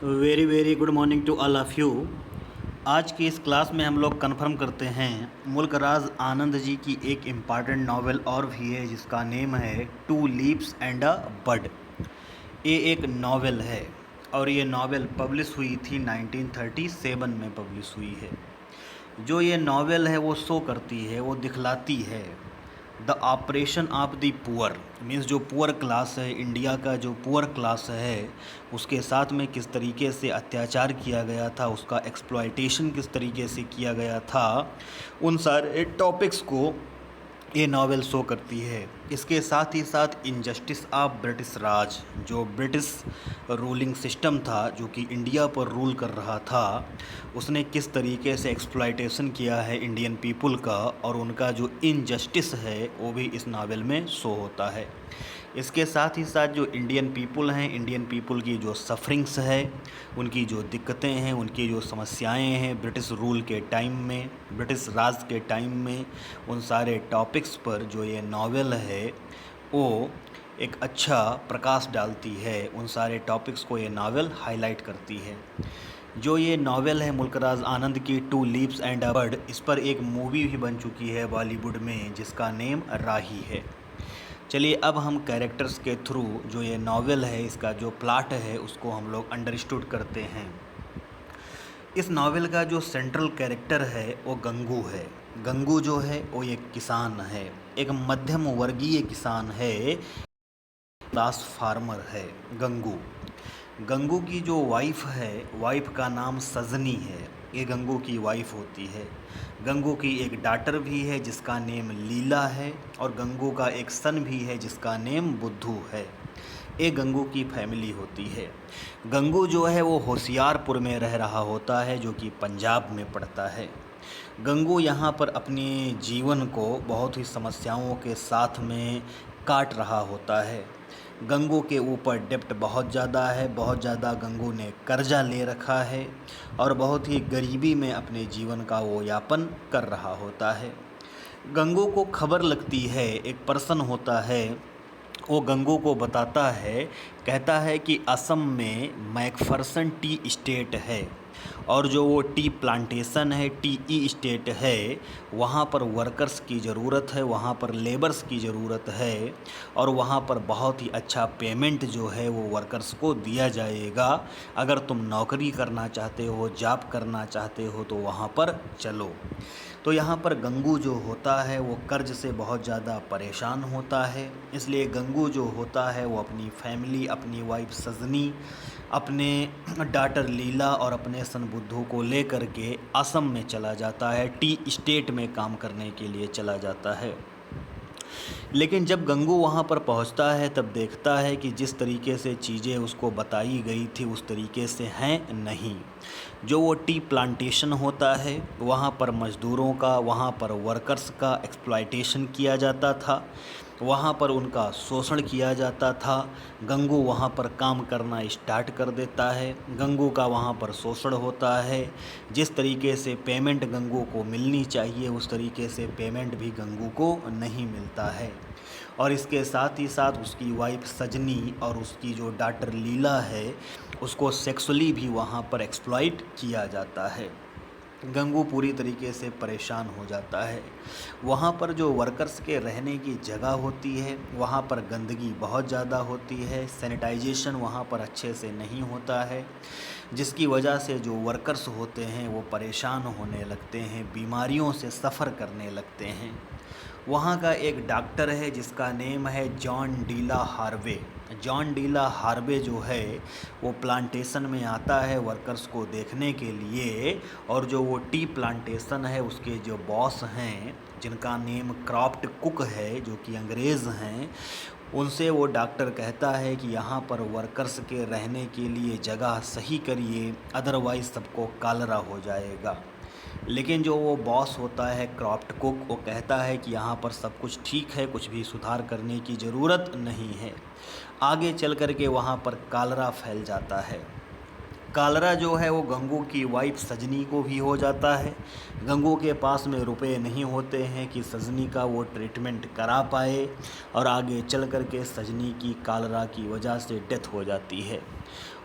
Very good morning to all of you. आज की इस क्लास में हम लोग कन्फर्म करते हैं मुल्क राज आनंद जी की एक इम्पॉर्टेंट नावल और भी है जिसका नेम है टू लीव्स एंड अ बड। ये एक नावल है और ये नावल पब्लिश हुई थी 1937 में पब्लिश हुई है। जो ये नावल है वो शो करती है, वो दिखलाती है the operation of the poor. Means जो पुअर क्लास है, इंडिया का जो पुअर क्लास है उसके साथ में किस तरीके से अत्याचार किया गया था, उसका एक्सप्लॉयटेशन किस तरीके से किया गया था, उन सारे टॉपिक्स को ये नावल शो करती है। इसके साथ ही साथ इनजस्टिस ऑफ ब्रिटिश राज, जो ब्रिटिश रूलिंग सिस्टम था जो कि इंडिया पर रूल कर रहा था, उसने किस तरीके से एक्सप्लॉयटेशन किया है इंडियन पीपल का, और उनका जो इनजस्टिस है वो भी इस नावल में शो होता है। इसके साथ ही साथ जो इंडियन पीपल हैं, इंडियन पीपल की जो सफरिंग्स है, उनकी जो दिक्कतें हैं, उनकी जो समस्याएं हैं ब्रिटिश रूल के टाइम में, ब्रिटिश राज के टाइम में, उन सारे टॉपिक्स पर जो ये नावल है वो एक अच्छा प्रकाश डालती है। उन सारे टॉपिक्स को ये नावल हाईलाइट करती है। जो ये नावल है मुल्क राज आनंद की two leaves and a bird, इस पर एक मूवी भी बन चुकी है बॉलीवुड में जिसका नेम राही है। चलिए अब हम कैरेक्टर्स के थ्रू जो ये नावल है, इसका जो प्लाट है उसको हम लोग अंडरस्टूड करते हैं। इस नावल का जो सेंट्रल कैरेक्टर है वो गंगू है। गंगू जो है वो एक किसान है, एक मध्यम वर्गीय किसान है, क्लास फार्मर है गंगू। गंगू की जो वाइफ है, वाइफ का नाम सजनी है, ये गंगू की वाइफ होती है। गंगू की एक डॉटर भी है जिसका नेम लीला है, और गंगू का एक सन भी है जिसका नेम बुद्धू है। ये गंगू की फैमिली होती है। गंगू जो है वो होशियारपुर में रह रहा होता है जो कि पंजाब में पड़ता है। गंगू यहाँ पर अपने जीवन को बहुत ही समस्याओं के साथ में काट रहा होता है। गंगू के ऊपर डेप्ट बहुत ज़्यादा है, बहुत ज़्यादा गंगू ने कर्जा ले रखा है और बहुत ही गरीबी में अपने जीवन का वो यापन कर रहा होता है। गंगू को खबर लगती है, एक पर्सन होता है वो गंगू को बताता है, कहता है कि असम में मैकफरसन टी स्टेट है और जो वो टी प्लांटेशन है, टी ई स्टेट है, वहाँ पर वर्कर्स की ज़रूरत है, वहाँ पर लेबर्स की ज़रूरत है, और वहाँ पर बहुत ही अच्छा पेमेंट जो है वो वर्कर्स को दिया जाएगा। अगर तुम नौकरी करना चाहते हो, जॉब करना चाहते हो तो वहाँ पर चलो। तो यहाँ पर गंगू जो होता है वो कर्ज से बहुत ज़्यादा परेशान होता है, इसलिए गंगू जो होता है वो अपनी फैमिली, अपनी वाइफ सजनी, अपने डॉटर लीला और अपने सन बुद्धू को लेकर के असम में चला जाता है, टी स्टेट में काम करने के लिए चला जाता है। लेकिन जब गंगू वहाँ पर पहुँचता है तब देखता है कि जिस तरीके से चीज़ें उसको बताई गई थी उस तरीके से हैं नहीं। जो वो टी प्लांटेशन होता है वहाँ पर मज़दूरों का, वहाँ पर वर्कर्स का एक्सप्लॉयटेशन किया जाता था, वहाँ पर उनका शोषण किया जाता था। गंगू वहाँ पर काम करना स्टार्ट कर देता है, गंगू का वहाँ पर शोषण होता है। जिस तरीके से पेमेंट गंगू को मिलनी चाहिए उस तरीके से पेमेंट भी गंगू को नहीं मिलता है। और इसके साथ ही साथ उसकी वाइफ सजनी और उसकी जो डॉटर लीला है उसको सेक्सुअली भी वहाँ पर एक्सप्लॉइट किया जाता है। गंगू पूरी तरीके से परेशान हो जाता है। वहाँ पर जो वर्कर्स के रहने की जगह होती है वहाँ पर गंदगी बहुत ज़्यादा होती है, सैनिटाइजेशन वहाँ पर अच्छे से नहीं होता है, जिसकी वजह से जो वर्कर्स होते हैं वो परेशान होने लगते हैं, बीमारियों से सफ़र करने लगते हैं। वहाँ का एक डॉक्टर है जिसका नेम है जॉन डीला हार्वे। जॉन डीला हार्वे जो है वो प्लांटेशन में आता है वर्कर्स को देखने के लिए, और जो वो टी प्लांटेशन है उसके जो बॉस हैं जिनका नेम क्रॉफ्ट कुक है जो कि अंग्रेज़ हैं, उनसे वो डॉक्टर कहता है कि यहाँ पर वर्कर्स के रहने के लिए जगह सही करिए, अदरवाइज़ सबको कालरा हो जाएगा। लेकिन जो वो बॉस होता है क्रॉफ्ट कुक, वो कहता है कि यहाँ पर सब कुछ ठीक है, कुछ भी सुधार करने की ज़रूरत नहीं है। आगे चल कर के वहाँ पर कालरा फैल जाता है। कालरा जो है वो गंगू की वाइफ सजनी को भी हो जाता है। गंगू के पास में रुपए नहीं होते हैं कि सजनी का वो ट्रीटमेंट करा पाए, और आगे चल कर के सजनी की कालरा की वजह से डेथ हो जाती है।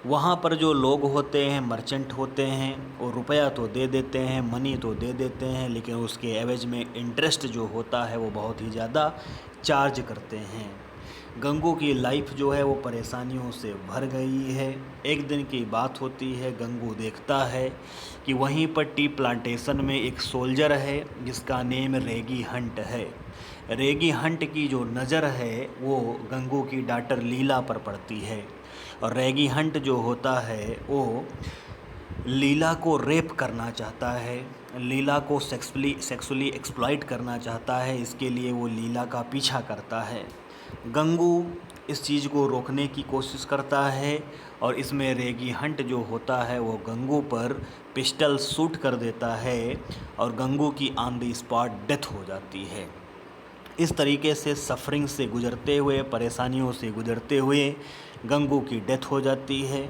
वहाँ पर जो लोग होते हैं, मर्चेंट होते हैं, वो रुपया तो दे देते हैं, मनी तो दे देते हैं, लेकिन उसके एवज में इंटरेस्ट जो होता है वो बहुत ही ज़्यादा चार्ज करते हैं। गंगू की लाइफ जो है वो परेशानियों से भर गई है। एक दिन की बात होती है, गंगू देखता है कि वहीं पर टी प्लांटेशन में एक सोल्जर है जिसका नेम रेगी हंट है। रेगी हंट की जो नज़र है वो गंगू की डॉटर लीला पर पड़ती है, और रेगी हंट जो होता है वो लीला को रेप करना चाहता है, लीला को सेक्सुअली एक्सप्लॉइट करना चाहता है। इसके लिए वो लीला का पीछा करता है। गंगू इस चीज़ को रोकने की कोशिश करता है, और इसमें रेगी हंट जो होता है वो गंगू पर पिस्टल शूट कर देता है, और गंगू की ऑन द स्पॉट डेथ हो जाती है। इस तरीके से सफरिंग से गुज़रते हुए, परेशानियों से गुज़रते हुए गंगू की डेथ हो जाती है।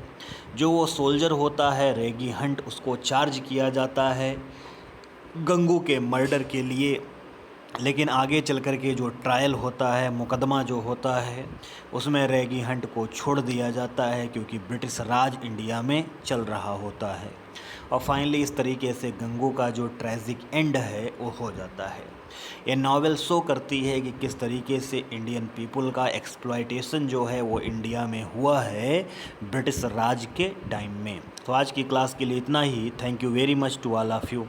जो वो सोल्जर होता है रेगी हंट, उसको चार्ज किया जाता है गंगू के मर्डर के लिए। लेकिन आगे चल कर के जो ट्रायल होता है, मुकदमा जो होता है, उसमें रेगी हंट को छोड़ दिया जाता है, क्योंकि ब्रिटिश राज इंडिया में चल रहा होता है। और फाइनली इस तरीके से गंगू का जो ट्रेजिक एंड है वो हो जाता है। ये नावल शो करती है कि किस तरीके से इंडियन पीपल का एक्सप्लॉयटेशन जो है वो इंडिया में हुआ है ब्रिटिश राज के टाइम में। तो आज की क्लास के लिए इतना ही। Thank you very much to all of you.